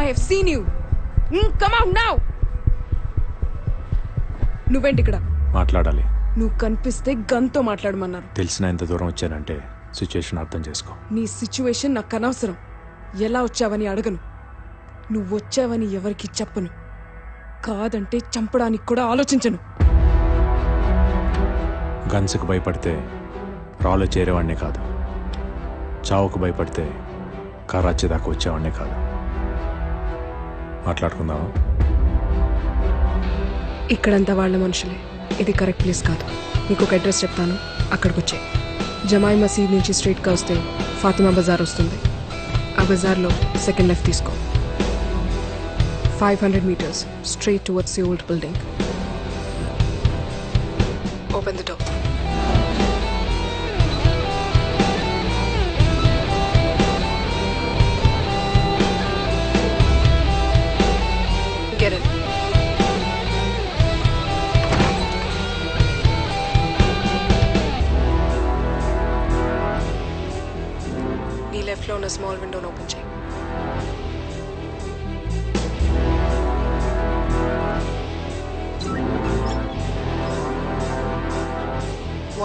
have seen you. Come out now. నువ్వేంటి ఇక్కడ? మాట్లాడాలి. నువ్వు కనిపిస్తే గన్తో మాట్లాడమన్నారు. తెలిసిన ఎంత దూరం వచ్చానంటే సిచ్యువేషన్ అర్థం చేసుకో. నీ సిచ్యువేషన్ నాకు అనవసరం. ఎలా వచ్చావని అడగను. నువ్వు వచ్చావని ఎవరికి చెప్పను. కాదంటే చంపడానికి కూడా ఆలోచించను. గన్స్కు భయపడితే రాళ్ళు చేరేవాడినే కాదు, చావుకు భయపడితే కరాచీ దాకా వచ్చేవాడినే కాదు. మాట్లాడుకుందామా? ఇక్కడంతా వాళ్ళ మనుషులే. ఇది కరెక్ట్ ప్లేస్ కాదు. నీకు ఒక అడ్రస్ చెప్తాను, అక్కడికి వచ్చే. జమాయి మసీద్ నుంచి స్ట్రైట్గా వస్తే ఫాతిమా బజార్ వస్తుంది. ఆ బజార్లో సెకండ్ లెఫ్ట్ తీసుకో. 500 meters straight towards the old building. Open the door. Get in. నీ లెఫ్ట్ లో ఉన్న స్మాల్ విండోను ఓపెన్ చేయి.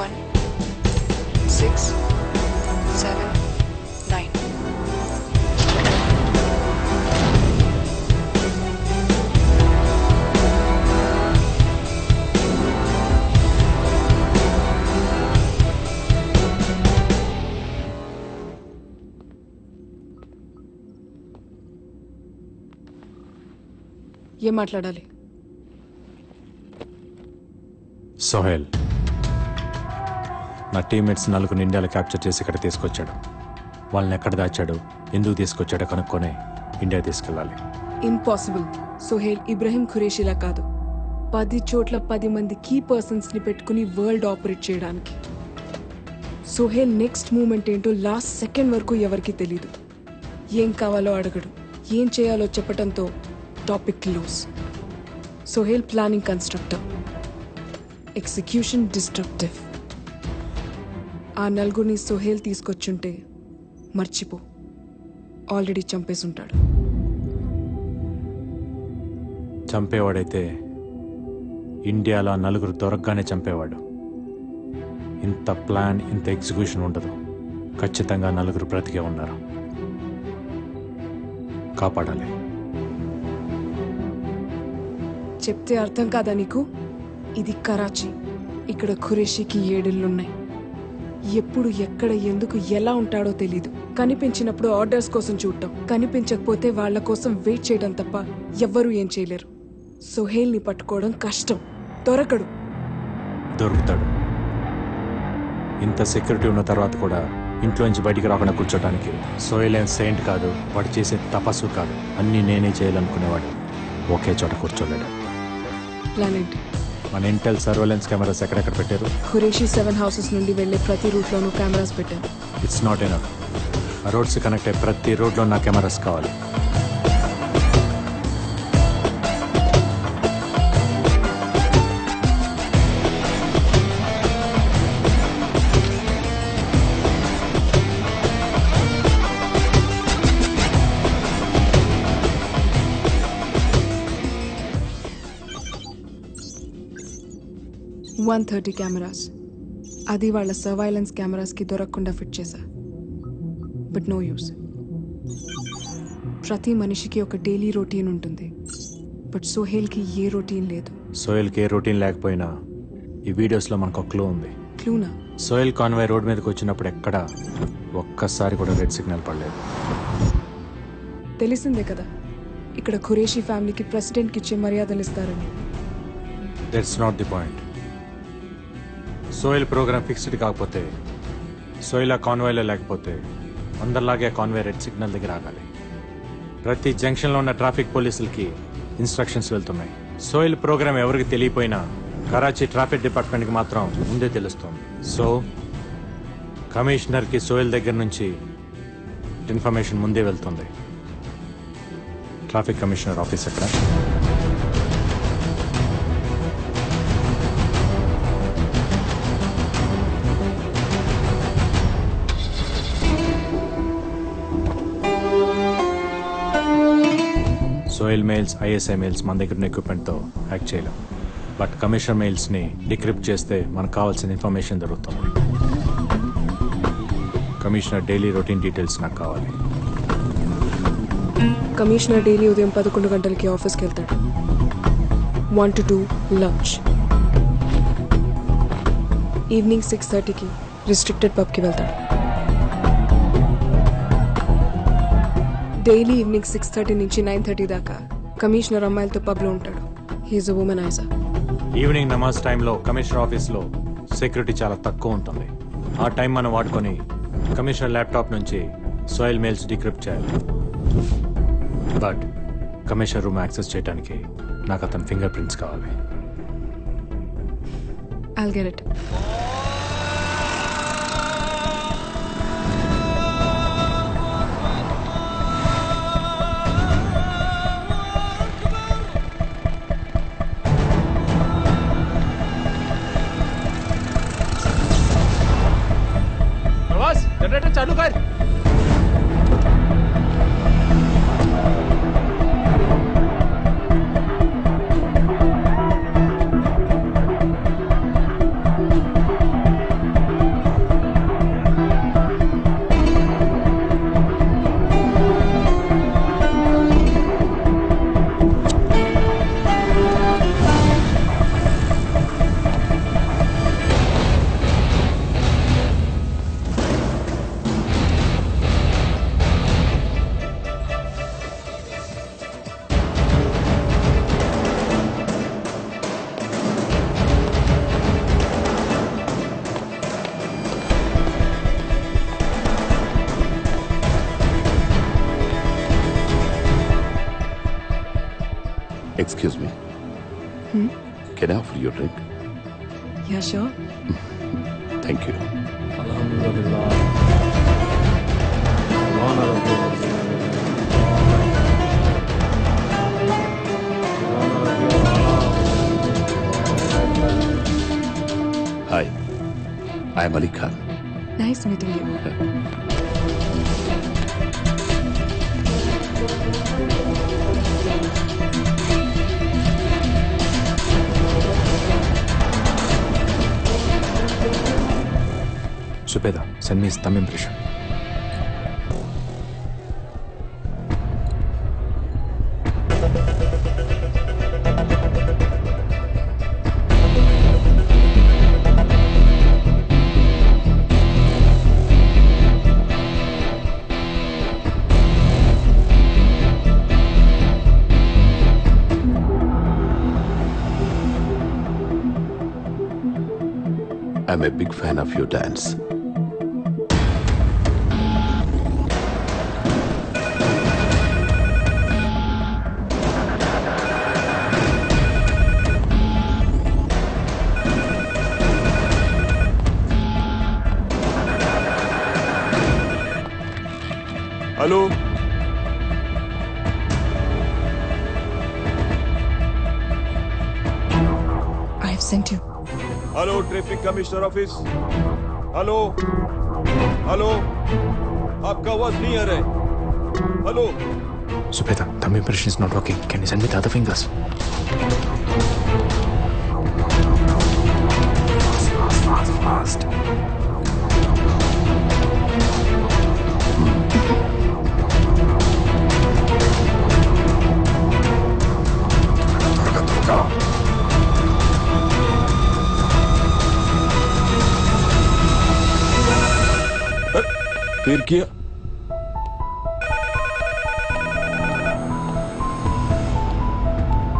One, 6, 7, 9. ఏం మాట్లాడాలి? సోహెల్ నా టీమ్మేట్స్ 4 ఇండియాలో క్యాప్చర్ చేసి ఇక్కడ తీసుకొచ్చాడు. వాళ్ళని ఎక్కడ దాచాడు, ఎందుకు తీసుకొచ్చాడో కనుక్కొని ఇండియా తీసుకెళ్ళాలి. ఇంపాసిబుల్. సోహెల్ ఇబ్రహీం ఖురేషిలా కాదు. 10 చోట్ల 10 మంది కీ పర్సన్స్ని పెట్టుకుని వరల్డ్ ఆపరేట్ చేయడానికి. సోహెల్ నెక్స్ట్ మూమెంట్ ఏంటో లాస్ట్ సెకండ్ వరకు ఎవరికి తెలీదు. ఏం కావాలో అడగడు, ఏం చేయాలో చెప్పడంతో topic close. Sohel planning constructor, execution destructive. ఆ నలుగురిని సోహెల్ తీసుకొచ్చుంటే మర్చిపో, ఆల్రెడీ చంపేసుంటాడు. చంపేవాడైతే ఇండియాలో 4 దొరకగానే చంపేవాడు. ఇంత ప్లాన్, ఇంత ఎగ్జిక్యూషన్ ఉండదు. ఖచ్చితంగా 4 బ్రతికే ఉన్నారు. కాపాడాలి. చెప్తే అర్థం కాదా నీకు? ఇది కరాచీ. ఇక్కడ ఖురేషీకి 7 ఇళ్ళున్నాయి. ఎప్పుడు, ఎక్కడ, ఎందుకు, ఎలా ఉంటాడో తెలీదు. కనిపించినప్పుడు ఆర్డర్స్ కోసం చూడటం, కనిపించకపోతే వాళ్ల కోసం వెయిట్ చేయడం తప్ప ఎవ్వరూ ఏం చేయలేరు. సోహెల్ని పట్టుకోవడం కష్టం. దొరకడు. దొరుకుతాడు. ఇంత సెక్యూరిటీ ఉన్న తర్వాత కూడా ఇంట్లోంచి బయటికి రాకుండా కూర్చోడానికి సోహెల్ ఏం సెయింట్ కాదు. వాడు చేసే తపస్సు కాదు. అన్నీ నేనే చేయాలనుకునేవాడు. ఒకే చోట కూర్చోలేడు. ప్లాన్ ఏంటి? మన ఇంటెల్ సర్వేలెన్స్ కెమెరాస్ ఎక్కడెక్కడ పెట్టారు? ఖురేషీ 7 houses నుండి వెళ్లే ప్రతి రూట్లోనూ కెమెరాస్ పెట్టారు. It's not enough. ఆ రోడ్స్ కనెక్ట్ అయ్యే ప్రతి రోడ్లో నా కెమెరాస్ కావాలి. $130 కెమెరాస్. అది వాళ్ళ సర్వైలెన్స్ కెమెరాస్కి దొరకకుండా ఫిట్ చేశా. But no use. ప్రతి మనిషికి ఒక డైలీ రొటీన్ ఉంటుంది. బట్ సోహెల్కి ఏ రొటీన్ లేదు. సోహెల్కి ఏ రొటీన్ లేకపోయినా ఈ వీడియోస్లో మనకు ఒక క్లూ ఉంది. క్లూనా? సోహెల్ కాన్వాయ్ రోడ్ మీదకి వచ్చినప్పుడు ఎక్కడ ఒక్కసారి కూడా రెడ్ సిగ్నల్ పడలేదు. తెలిసిందే కదా, ఇక్కడ ఖురేషీ ఫ్యామిలీకి ప్రెసిడెంట్కి ఇచ్చే మర్యాదలు ఇస్తారని. That's not the point. Sohel program fixed కాకపోతే, సోహెల్ ఆ కాన్వాయ్లో లేకపోతే అందరిలాగే కాన్వాయ్ రెడ్ సిగ్నల్ దగ్గర ఆగాలి. ప్రతి జంక్షన్లో ఉన్న ట్రాఫిక్ పోలీసులకి ఇన్స్ట్రక్షన్స్ వెళ్తున్నాయి. సోహెల్ ప్రోగ్రామ్ ఎవరికి తెలియపోయినా కరాచీ ట్రాఫిక్ డిపార్ట్మెంట్కి మాత్రం ముందే తెలుస్తుంది. సో కమిషనర్కి సోహెల్ దగ్గర నుంచి ఇన్ఫర్మేషన్ ముందే వెళ్తుంది. ట్రాఫిక్ కమిషనర్ ఆఫీస్ ఎక్కడ? సోయిల్ మెయిల్స్ ఐఎస్ఐ మెయిల్స్ మన దగ్గర ఉన్న ఎక్విప్మెంట్తో హ్యాక్ చేయలేం. బట్ కమిషనర్ మెయిల్స్ని డిక్రిప్ట్ చేస్తే మనకు కావాల్సిన ఇన్ఫర్మేషన్ దొరుకుతుంది. కమిషనర్ డైలీ రొటీన్ డీటెయిల్స్ నాకు కావాలి. కమిషనర్ డైలీ ఉదయం 11 గంటలకి ఆఫీస్కి వెళ్తాడు. 1 to 2 లంచ్. ఈవినింగ్ 6:30కి రిస్ట్రిక్టెడ్ పబ్కి వెళ్తాడు. డైలీ ఈవినింగ్ 6:30 నుంచి 9:30 దాకా కమిషనర్ అమ్మాయిలతో పబ్లో ఉంటాడు. హీఈస్ అ వుమనైజర్. ఈవినింగ్ నమాజ్ టైంలో కమిషనర్ ఆఫీస్లో సెక్యూరిటీ చాలా తక్కువ ఉంటుంది. ఆ టైం మనం వాడుకొని కమిషనర్ ల్యాప్టాప్ నుంచి సోయిల్ మెయిల్స్ డిక్రిప్ట్ చేయాలి. బట్ కమిషనర్ రూమ్ యాక్సెస్ చేయడానికి నాకు అతని ఫింగర్ ప్రింట్స్ కావాలి. I'll get it. जनरेटर चालू कर. Excuse me. Can I offer you a drink? Yeah, sure. Thank you. Hi, I am Ali Khan. Nice meeting you. Subeda, send me his thumb impression. I'm a big fan of your dance. Hello? I've sent you. Hello, traffic commissioner office. Hello hello आपका आवाज नहीं आ रहा है. Hello. Subeda, thumb impression is not working. Can you send me the other fingers? Fast. फिर किया.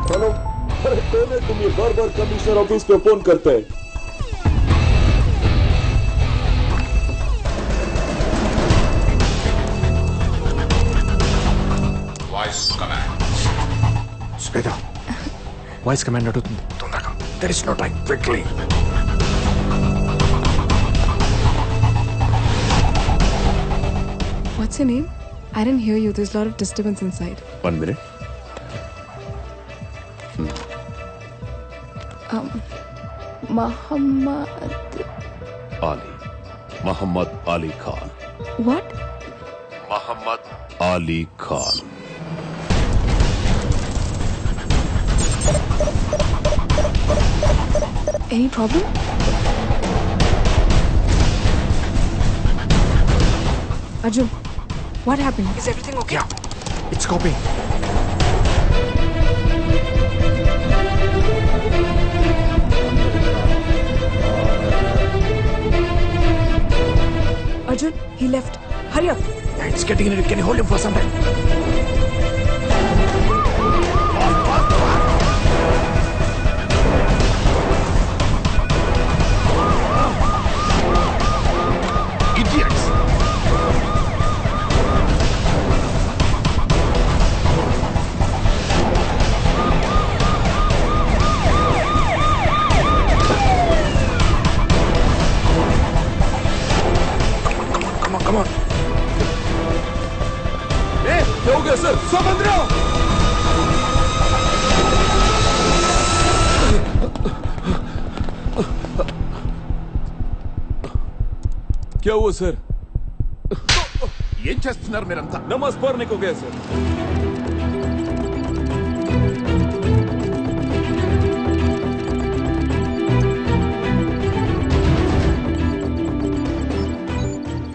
Hello. अरे कौन है तुम? ये बार बार कमिश्नर ऑफिस पे फोन करते हैं. Voice command. Subeda, voice command అడుగుతుంది. తొందరగా. There is no time. Quickly. What's your name? I didn't hear you. There's a lot of disturbance inside. 1 minute. Muhammad. Ali. Muhammad Ali Khan. What? Muhammad Ali Khan. Any problem? Arjun, what happen? Is everything okay? It's copy. Arjun, he left. Hurry up. It's getting in it. Can you hold him for some time? Idiots! Come on. क्या हो गया sir? सब अंदर आओ। क्या हुआ sir? ఏం చేస్తున్నారు మీరంతా? नमाज पढ़ने को गया सर।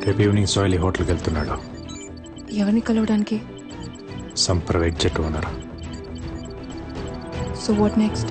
రేపు ఈవినింగ్ సోయల్ ఈ హోటల్కి వెళ్తున్నాడు. ఎవరిని కలవడానికి? Some private jet owner. So what next?